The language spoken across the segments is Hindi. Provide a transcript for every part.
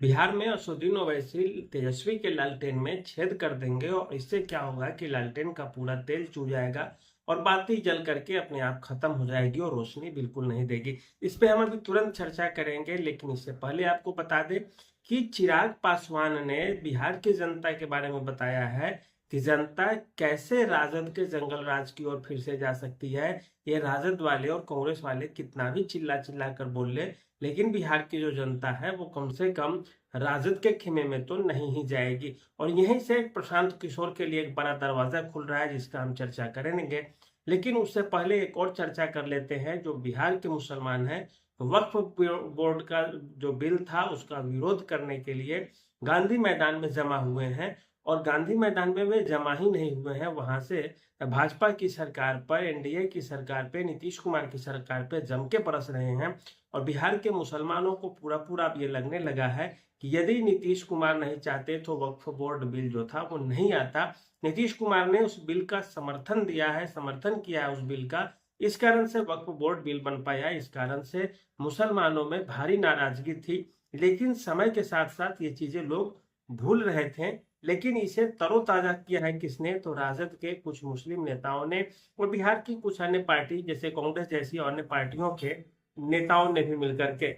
बिहार में असदुद्दीन ओवैसी तेजस्वी के लालटेन में छेद कर देंगे और इससे क्या होगा कि लालटेन का पूरा तेल चू जाएगा और बाती जल करके अपने आप खत्म हो जाएगी और रोशनी बिल्कुल नहीं देगी। इस पे हम अभी तुरंत चर्चा करेंगे, लेकिन इससे पहले आपको बता दें कि चिराग पासवान ने बिहार की जनता के बारे में बताया है कि जनता कैसे राजद के जंगल राज की ओर फिर से जा सकती है। ये राजद वाले और कांग्रेस वाले कितना भी चिल्ला चिल्ला कर बोल ले, लेकिन बिहार की जो जनता है वो कम से कम राजद के खेमे में तो नहीं ही जाएगी। और यहीं से प्रशांत किशोर के लिए एक बड़ा दरवाजा खुल रहा है जिसका हम चर्चा करेंगे। लेकिन उससे पहले एक और चर्चा कर लेते हैं। जो बिहार के मुसलमान हैं, वक्फ बोर्ड का जो बिल था उसका विरोध करने के लिए गांधी मैदान में जमा हुए हैं। और गांधी मैदान में वे जमा ही नहीं हुए हैं, वहां से भाजपा की सरकार पर, एनडीए की सरकार पे, नीतीश कुमार की सरकार पे जम के बरस रहे हैं। और बिहार के मुसलमानों को पूरा पूरा अब ये लगने लगा है कि यदि नीतीश कुमार नहीं चाहते तो वक्फ बोर्ड बिल जो था वो नहीं आता। नीतीश कुमार ने उस बिल का समर्थन दिया है, समर्थन किया है उस बिल का। इस कारण से वक्फ बोर्ड बिल बन पाया। इस कारण से मुसलमानों में भारी नाराजगी थी, लेकिन समय के साथ साथ ये चीजें लोग भूल रहे थे। लेकिन इसे तरोताजा किया है किसने? तो राजद के कुछ मुस्लिम नेताओं ने और बिहार की कुछ अन्य पार्टी जैसे कांग्रेस जैसी अन्य पार्टियों के नेताओं ने भी मिलकर के।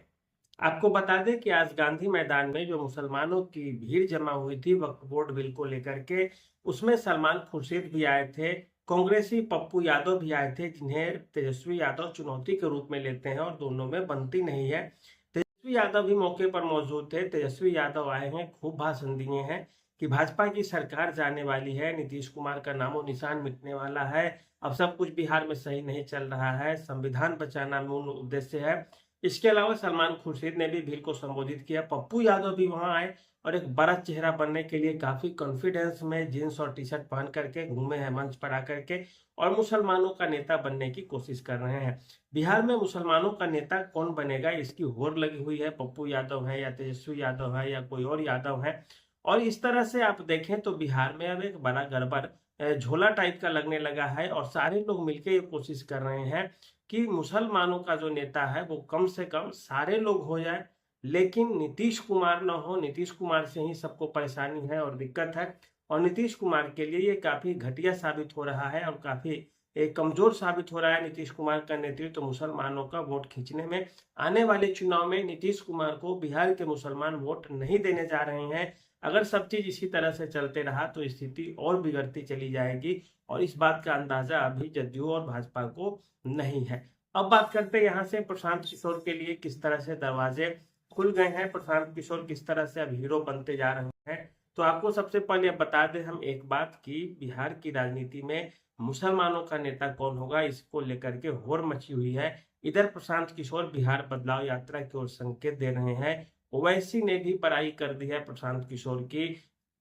आपको बता दें कि आज गांधी मैदान में जो मुसलमानों की भीड़ जमा हुई थी वक्फ बोर्ड बिल को लेकर के, उसमें सलमान खुर्शीद भी आए थे, कांग्रेसी पप्पू यादव भी आए थे, जिन्हें तेजस्वी यादव चुनौती के रूप में लेते हैं और दोनों में बनती नहीं है। तेजस्वी यादव भी मौके पर मौजूद थे। तेजस्वी यादव आए हैं, खूब भाषण दिए हैं कि भाजपा की सरकार जाने वाली है, नीतीश कुमार का नामो निशान मिटने वाला है, अब सब कुछ बिहार में सही नहीं चल रहा है, संविधान बचाना मूल उद्देश्य है। इसके अलावा सलमान खुर्शीद ने भी भीड़ को संबोधित किया। पप्पू यादव भी वहां आए और एक बड़ा चेहरा बनने के लिए काफी कॉन्फिडेंस में जींस और टी शर्ट पहन करके घूमे हैं मंच पर आकर के, और मुसलमानों का नेता बनने की कोशिश कर रहे हैं। बिहार में मुसलमानों का नेता कौन बनेगा इसकी होड़ लगी हुई है। पप्पू यादव है या तेजस्वी यादव है या कोई और यादव है। और इस तरह से आप देखें तो बिहार में अब एक बड़ा गड़बड़ झोला टाइप का लगने लगा है और सारे लोग मिलकर ये कोशिश कर रहे हैं कि मुसलमानों का जो नेता है वो कम से कम सारे लोग हो जाए, लेकिन नीतीश कुमार ना हो। नीतीश कुमार से ही सबको परेशानी है और दिक्कत है, और नीतीश कुमार के लिए ये काफी घटिया साबित हो रहा है और काफी एक कमजोर साबित हो रहा है नीतीश कुमार का नेतृत्व तो मुसलमानों का वोट खींचने में। आने वाले चुनाव में नीतीश कुमार को बिहार के मुसलमान वोट नहीं देने जा रहे हैं। अगर सब चीज इसी तरह से चलते रहा तो स्थिति और बिगड़ती चली जाएगी, और इस बात का अंदाजा अभी जदयू और भाजपा को नहीं है। अब बात करते हैं यहाँ से प्रशांत किशोर के लिए किस तरह से दरवाजे खुल गए हैं, प्रशांत किशोर किस तरह से अब हीरो बनते जा रहे हैं। तो आपको सबसे पहले बता दें हम एक बात कि बिहार की राजनीति में मुसलमानों का नेता कौन होगा इसको लेकर के होड़ मची हुई है। इधर प्रशांत किशोर बिहार बदलाव यात्रा की ओर संकेत दे रहे हैं। ओवैसी ने भी बड़ाई कर दी है प्रशांत किशोर की।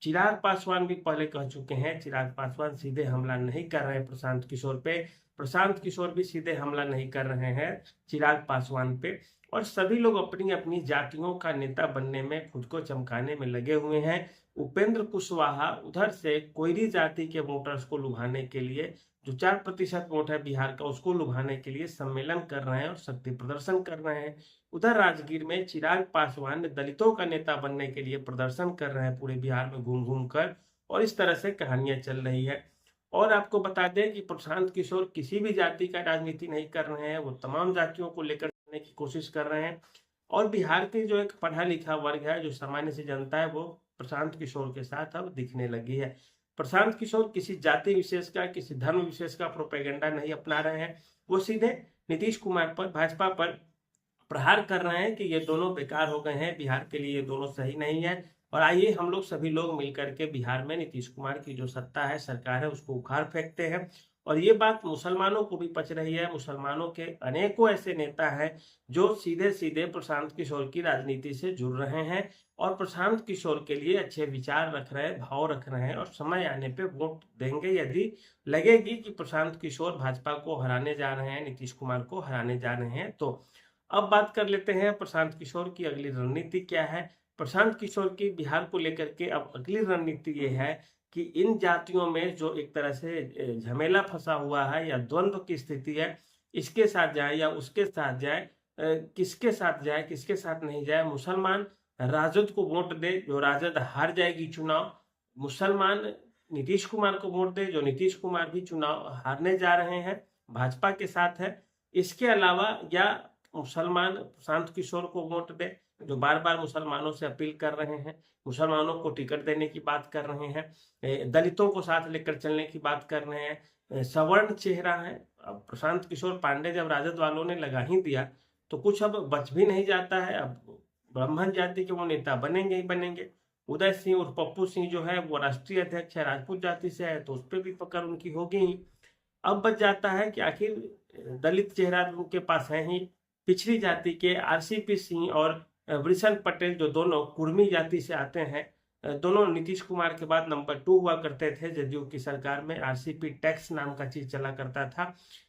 चिराग पासवान भी पहले कह चुके हैं, चिराग पासवान सीधे हमला नहीं कर रहे हैं प्रशांत किशोर पे, प्रशांत किशोर भी सीधे हमला नहीं कर रहे हैं चिराग पासवान पे। और सभी लोग अपनी अपनी जातियों का नेता बनने में खुद को चमकाने में लगे हुए हैं। उपेंद्र कुशवाहा उधर से कोयरी जाति के वोटर्स को लुभाने के लिए, जो 4% वोट है बिहार का, उसको लुभाने के लिए सम्मेलन कर रहे हैं और शक्ति प्रदर्शन कर रहे हैं। उधर राजगीर में चिराग पासवान दलितों का नेता बनने के लिए प्रदर्शन कर रहे हैं पूरे बिहार में घूम घूम कर, और इस तरह से कहानियां चल रही है। और आपको बता दें कि प्रशांत किशोर किसी भी जाति का राजनीति नहीं कर रहे हैं, वो तमाम जातियों को लेकर चलने की कोशिश कर रहे हैं। और बिहार के जो एक पढ़ा लिखा वर्ग है, जो सामान्य सी जनता है, वो प्रशांत किशोर के साथ अब दिखने लगी है। प्रशांत किशोर किसी जाति विशेष का, किसी धर्म विशेष का प्रोपेगेंडा नहीं अपना रहे हैं। वो सीधे नीतीश कुमार पर, भाजपा पर प्रहार कर रहे हैं कि ये दोनों बेकार हो गए हैं, बिहार के लिए ये दोनों सही नहीं है। और आइए हम लोग सभी लोग मिलकर के बिहार में नीतीश कुमार की जो सत्ता है, सरकार है, उसको उखाड़ फेंकते हैं। और ये बात मुसलमानों को भी पच रही है। मुसलमानों के अनेकों ऐसे नेता हैं जो सीधे सीधे प्रशांत किशोर की राजनीति से जुड़ रहे हैं और प्रशांत किशोर के लिए अच्छे विचार रख रहे हैं, भाव रख रहे हैं, और समय आने पे वोट देंगे यदि लगेगी कि प्रशांत किशोर भाजपा को हराने जा रहे हैं, नीतीश कुमार को हराने जा रहे हैं। तो अब बात कर लेते हैं प्रशांत किशोर की अगली रणनीति क्या है। प्रशांत किशोर की बिहार को लेकर के अब अगली रणनीति ये है कि इन जातियों में जो एक तरह से झमेला फंसा हुआ है या द्वंद्व की स्थिति है, इसके साथ जाए या उसके साथ जाए, किसके साथ जाए किसके साथ नहीं जाए। मुसलमान राजद को वोट दे, जो राजद हार जाएगी चुनाव। मुसलमान नीतीश कुमार को वोट दे, जो नीतीश कुमार भी चुनाव हारने जा रहे हैं, भाजपा के साथ है। इसके अलावा या मुसलमान प्रशांत किशोर को वोट दे, जो बार बार मुसलमानों से अपील कर रहे हैं, मुसलमानों को टिकट देने की बात कर रहे हैं, दलितों को साथ लेकर चलने की बात कर रहे हैं, सवर्ण चेहरा है। अब प्रशांत किशोर पांडे जब राजद वालों ने लगा ही दिया तो कुछ अब बच भी नहीं जाता है। अब ब्राह्मण जाति के वो नेता बनेंगे ही बनेंगे। उदय सिंह और पप्पू सिंह जो है वो राष्ट्रीय अध्यक्ष है, राजपूत जाति से है, तो उस पर भी पकड़ उनकी होगी ही। अब बच जाता है कि आखिर दलित चेहरा उनके पास है ही। पिछड़ी जाति के आरसीपी सिंह और वृषण पटेल, जो दोनों कुर्मी जाति से आते हैं, दोनों नीतीश कुमार के बाद नंबर 2 हुआ करते थे जदयू की सरकार में। आरसीपी टैक्स नाम का चीज चला करता था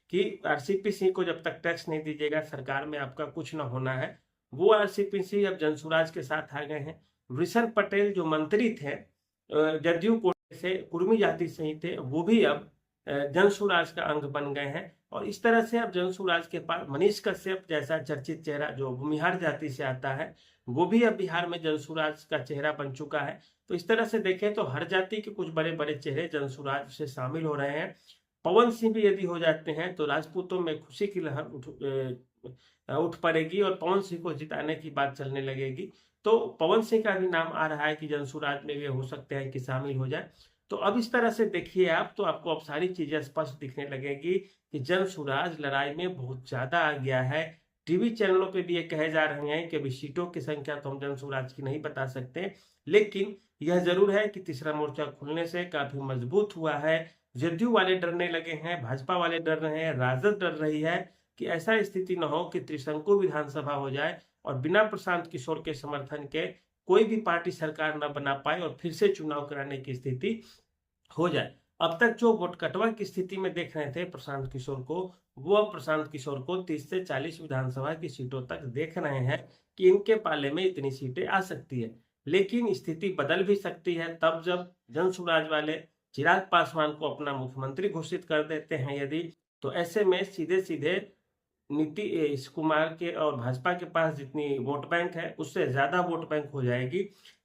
कि आरसीपी सिंह को जब तक टैक्स नहीं दीजिएगा सरकार में आपका कुछ ना होना है। वो आरसीपी सिंह अब जनसुराज के साथ आ गए हैं। वृषण पटेल जो मंत्री थे जदयू कोटे से, कुर्मी जाति से ही थे, वो भी अब जनसुराज का अंग बन गए हैं। और इस तरह से अब जनसुराज के पास मनीष कश्यप जैसा चर्चित चेहरा जो भूमिहार जाति से आता है, वो भी अब बिहार में जनसुराज का चेहरा बन चुका है। तो इस तरह से देखें तो हर जाति के कुछ बड़े बड़े चेहरे जनसुराज से शामिल हो रहे हैं। पवन सिंह भी यदि हो जाते हैं तो राजपूतों में खुशी की लहर उठ पड़ेगी और पवन सिंह को जिताने की बात चलने लगेगी। तो पवन सिंह का भी नाम आ रहा है कि जनसुराज में वे हो सकते हैं कि शामिल हो जाए। तो अब इस तरह से देखिए आप, तो आपको अब सारी चीजें स्पष्ट दिखने लगेगी कि जनसुराज लड़ाई में बहुत ज्यादा आ गया है। टीवी चैनलों पे भी ये कहे जा रहे हैं कि अभी सीटों की संख्या तो हम जनसुराज की नहीं बता सकते, लेकिन यह जरूर है कि तीसरा मोर्चा खुलने से काफी मजबूत हुआ है। जदयू वाले डरने लगे हैं, भाजपा वाले डर रहे हैं, राजद डर रही है कि ऐसा स्थिति न हो कि त्रिशंकु विधानसभा हो जाए और बिना प्रशांत किशोर के समर्थन के कोई भी पार्टी सरकार न बना पाए और फिर से चुनाव कराने की स्थिति हो जाए। अब तक जो वोट कटवा की स्थिति में देख रहे थे प्रशांत किशोर को, वो अब प्रशांत किशोर को 30 से 40 विधानसभा की सीटों तक देख रहे हैं कि इनके पाले में इतनी सीटें आ सकती है। लेकिन स्थिति बदल भी सकती है तब जब जनसुराज वाले चिराग पासवान को अपना मुख्यमंत्री घोषित कर देते हैं यदि, तो ऐसे में सीधे सीधे नीतीश कुमार के और भाजपा के पास जितनी वोट बैंक है उससे ज्यादा वोट बैंक हो जाएगी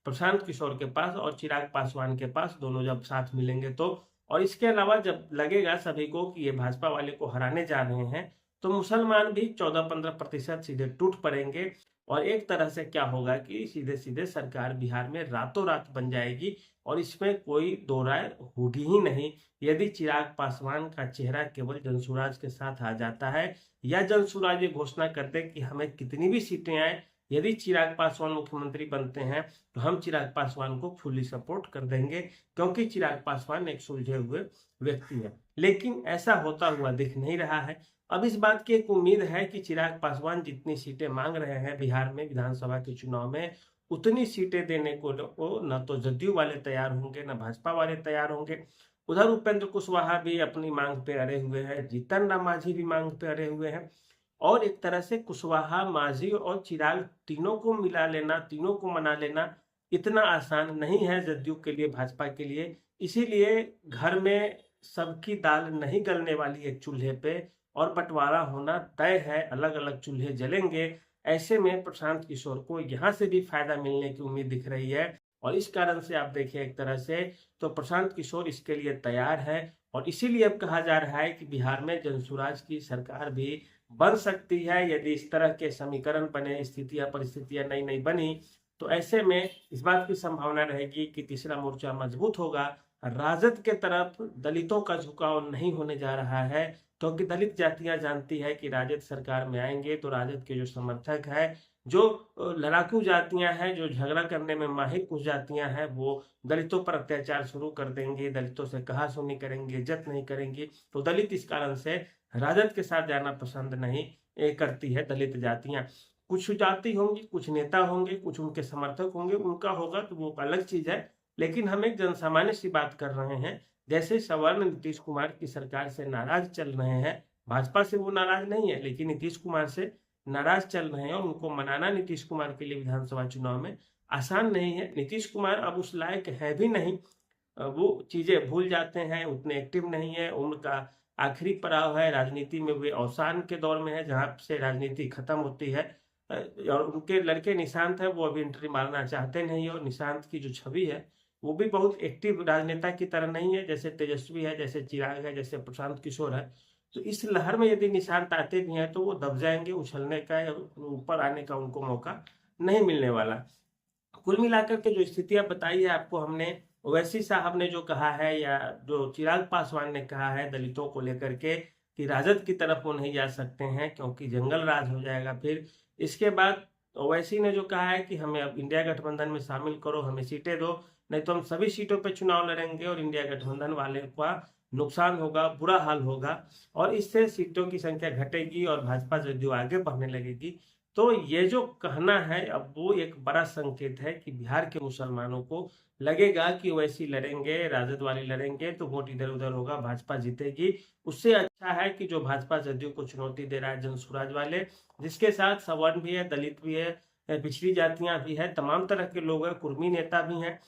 प्रशांत किशोर के पास और चिराग पासवान के पास, दोनों जब साथ मिलेंगे तो। और इसके अलावा जब लगेगा सभी को कि ये भाजपा वाले को हराने जा रहे हैं, तो मुसलमान भी 14-15% सीधे टूट पड़ेंगे और एक तरह से क्या होगा कि सीधे सीधे सरकार बिहार में रातों रात बन जाएगी और इसमें कोई दो राय होगी ही नहीं। यदि चिराग पासवान का चेहरा केवल जनसुराज के साथ आ जाता है या जनसुराज ये घोषणा कर दे कि हमें कितनी भी सीटें आए, यदि चिराग पासवान मुख्यमंत्री बनते हैं तो हम चिराग पासवान को फुल्ली सपोर्ट कर देंगे, क्योंकि चिराग पासवान एक सुलझे हुए व्यक्ति है। लेकिन ऐसा होता हुआ दिख नहीं रहा है। अब इस बात की एक उम्मीद है कि चिराग पासवान जितनी सीटें मांग रहे हैं बिहार में विधानसभा के चुनाव में, उतनी सीटें देने को न तो जदयू वाले तैयार होंगे न भाजपा वाले तैयार होंगे। उधर उपेंद्र कुशवाहा भी अपनी मांग पे अड़े हुए हैं, जीतन राम मांझी भी मांग पे अड़े हुए हैं। और एक तरह से कुशवाहा, मांझी और चिराग तीनों को मिला लेना, तीनों को मना लेना इतना आसान नहीं है जदयू के लिए, भाजपा के लिए। इसीलिए घर में सबकी दाल नहीं गलने वाली एक चूल्हे पे और बंटवारा होना तय है, अलग अलग चूल्हे जलेंगे। ऐसे में प्रशांत किशोर को यहाँ से भी फायदा मिलने की उम्मीद दिख रही है और इस कारण से आप देखिए एक तरह से तो प्रशांत किशोर इसके लिए तैयार है। और इसीलिए अब कहा जा रहा है कि बिहार में जनसुराज की सरकार भी बन सकती है यदि इस तरह के समीकरण बने, स्थितियां परिस्थितियां नई नई बनी, तो ऐसे में इस बात की संभावना रहेगी कि तीसरा मोर्चा मजबूत होगा। राजद के तरफ दलितों का झुकाव नहीं होने जा रहा है, क्योंकि दलित जातियां जानती है कि राजद सरकार में आएंगे तो राजद के जो समर्थक है, जो लड़ाकू जातियां हैं, जो झगड़ा करने में माहिर कुछ जातियां हैं, वो दलितों पर अत्याचार शुरू कर देंगे, दलितों से कहासुनी करेंगे, इज्जत नहीं करेंगे। तो दलित इस कारण से राजद के साथ जाना पसंद नहीं करती है दलित जातियां। कुछ जाति होंगी, कुछ नेता होंगे, कुछ उनके समर्थक होंगे, उनका होगा तो वो अलग चीज है। लेकिन हम एक जनसामान्य सी बात कर रहे हैं, जैसे सवर्ण नीतीश कुमार की सरकार से नाराज चल रहे हैं, भाजपा से वो नाराज नहीं है लेकिन नीतीश कुमार से नाराज चल रहे हैं और उनको मनाना नीतीश कुमार के लिए विधानसभा चुनाव में आसान नहीं है। नीतीश कुमार अब उस लायक है भी नहीं, वो चीजें भूल जाते हैं, उतने एक्टिव नहीं है, उनका आखिरी पड़ाव है राजनीति में, वे अवसान के दौर में है जहां से राजनीति खत्म होती है। और उनके लड़के निशांत है, वो अभी एंट्री मारना चाहते नहीं, और निशांत की जो छवि है वो भी बहुत एक्टिव राजनेता की तरह नहीं है, जैसे तेजस्वी है, जैसे चिराग है, जैसे प्रशांत किशोर है। तो इस लहर में यदि निशांत आते भी हैं तो वो दब जाएंगे, उछलने का या ऊपर आने का उनको मौका नहीं मिलने वाला। कुल मिलाकर के जो स्थितियां बताई है आपको हमने, ओवैसी साहब ने जो कहा है या जो चिराग पासवान ने कहा है दलितों को लेकर के कि राजद की तरफ वो नहीं जा सकते हैं क्योंकि जंगल राज हो जाएगा। फिर इसके बाद ओवैसी ने जो कहा है कि हमें अब इंडिया गठबंधन में शामिल करो, हमें सीटें दो, नहीं तो हम सभी सीटों पर चुनाव लड़ेंगे और इंडिया गठबंधन वाले का नुकसान होगा, बुरा हाल होगा, और इससे सीटों की संख्या घटेगी और भाजपा जदयू आगे बढ़ने लगेगी। तो ये जो कहना है अब वो एक बड़ा संकेत है कि बिहार के मुसलमानों को लगेगा कि वैसी लड़ेंगे, राजद वाले लड़ेंगे तो वोट इधर उधर होगा, भाजपा जीतेगी। उससे अच्छा है कि जो भाजपा जदयू को चुनौती दे रहा है जनसुराज वाले, जिसके साथ सवर्ण भी है, दलित भी है, पिछड़ी जातियां भी है, तमाम तरह के लोग हैं, कुर्मी नेता भी हैं,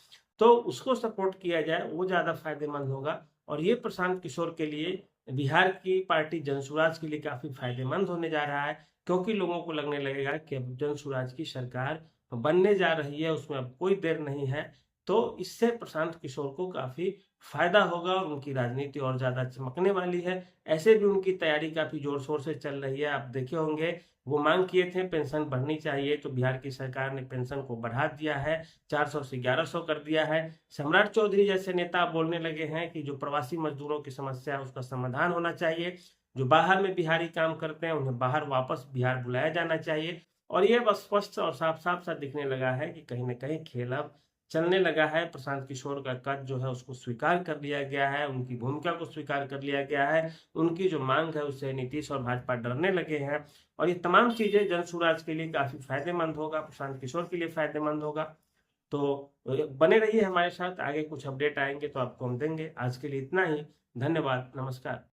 तो उसको सपोर्ट किया जाए वो ज्यादा फायदेमंद होगा। और ये प्रशांत किशोर के लिए, बिहार की पार्टी जनसुराज के लिए काफी फायदेमंद होने जा रहा है, क्योंकि लोगों को लगने लगेगा कि अब जनसुराज की सरकार बनने जा रही है, उसमें अब कोई देर नहीं है। तो इससे प्रशांत किशोर को काफी फायदा होगा और उनकी राजनीति और ज्यादा चमकने वाली है। ऐसे भी उनकी तैयारी काफी जोर शोर से चल रही है, आप देखे होंगे वो मांग किए थे पेंशन बढ़नी चाहिए, तो बिहार की सरकार ने पेंशन को बढ़ा दिया है, 400 से 1100 कर दिया है। सम्राट चौधरी जैसे नेता बोलने लगे हैं कि जो प्रवासी मजदूरों की समस्या है उसका समाधान होना चाहिए, जो बाहर में बिहारी काम करते हैं उन्हें बाहर वापस बिहार बुलाया जाना चाहिए। और ये बस स्पष्ट और साफ साफ सा दिखने लगा है कि कहीं ना कहीं खेल अब चलने लगा है। प्रशांत किशोर का कद जो है उसको स्वीकार कर लिया गया है, उनकी भूमिका को स्वीकार कर लिया गया है, उनकी जो मांग है उससे नीतीश और भाजपा डरने लगे हैं। और ये तमाम चीजें जनसुराज के लिए काफी फायदेमंद होगा, प्रशांत किशोर के लिए फायदेमंद होगा। तो बने रहिए हमारे साथ, आगे कुछ अपडेट आएंगे तो आपको हम देंगे। आज के लिए इतना ही, धन्यवाद, नमस्कार।